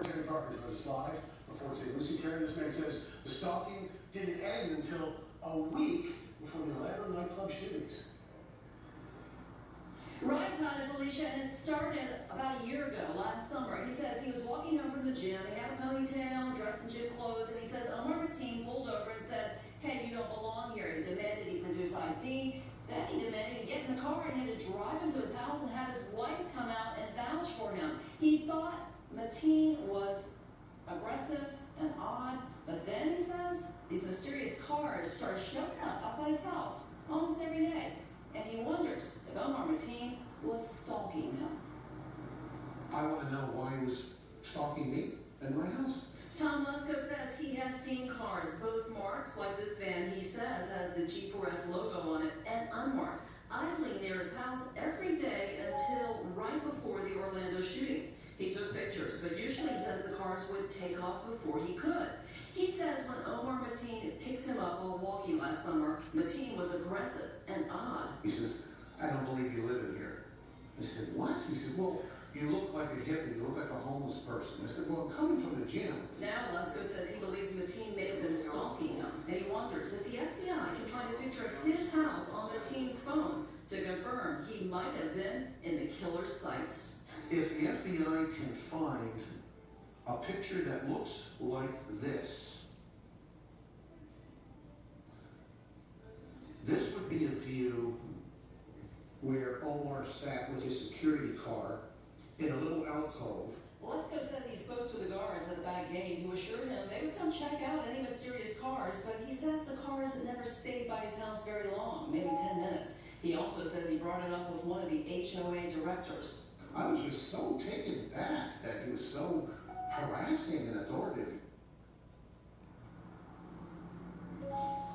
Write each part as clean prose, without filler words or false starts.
Reporter Terry Parker joins us live from Port St. Lucie. Terry, this man says the stalking didn't end until a week before the Orlando nightclub shootings. Right, Todd and Felicia, and it started about a year ago, last summer. He says he was walking home from the gym. He had a ponytail, dressed in gym clothes, and he says Omar Mateen pulled over and said, "Hey, you don't belong here." He demanded he produce ID. Then he demanded he get in the car and had to drive him to his house and have his wife come out and vouch for him. He thought Mateen was aggressive and odd, but then he says these mysterious cars started showing up outside his house almost every day. And he wonders if Omar Mateen was stalking him. I want to know why he was stalking me in my house. Tom Lesko says he has seen cars, both marked, like this van he says has the G4S logo on it, and unmarked, idling near his house every day until right before the Orlando shootings. He took pictures, but usually he says the cars would take off before he could. He says when Omar Mateen picked him up while walking last summer, Mateen was aggressive and odd. He says, "I don't believe you live in here." I said, "What?" He said, "Well, you look like a hippie. You look like a homeless person." I said, "Well, I'm coming from the gym." Now Lesko says he believes Mateen may have been stalking him, and he wonders if the FBI can find a picture of his house on Mateen's phone to confirm he might have been in the killer's sights. If the FBI can find a picture that looks like this would be a view where Omar sat with his security car in a little alcove. Lesko says he spoke to the guards at the back gate who assured him they would come check out any mysterious cars, but he says the cars had never stayed by his house very long, maybe 10 minutes. He also says he brought it up with one of the HOA directors. I was just so taken back that he was so harassing and authoritative.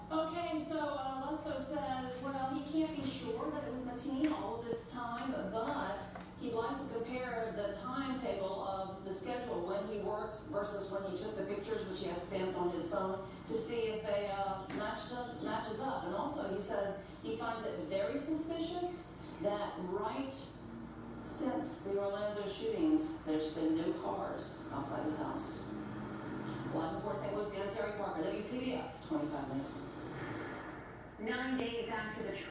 Okay, so Lesko says, well, he can't be sure that it was Mateen all of this time, but he'd like to compare the timetable of the schedule when he worked versus when he took the pictures, which he has stamped on his phone, to see if they matches up. And also, he says he finds it very suspicious that right since the Orlando shootings, there's been no cars outside his house. Live in Port St. Lucie, I'm Terry Parker, WPBF, 25 minutes. 9 days after the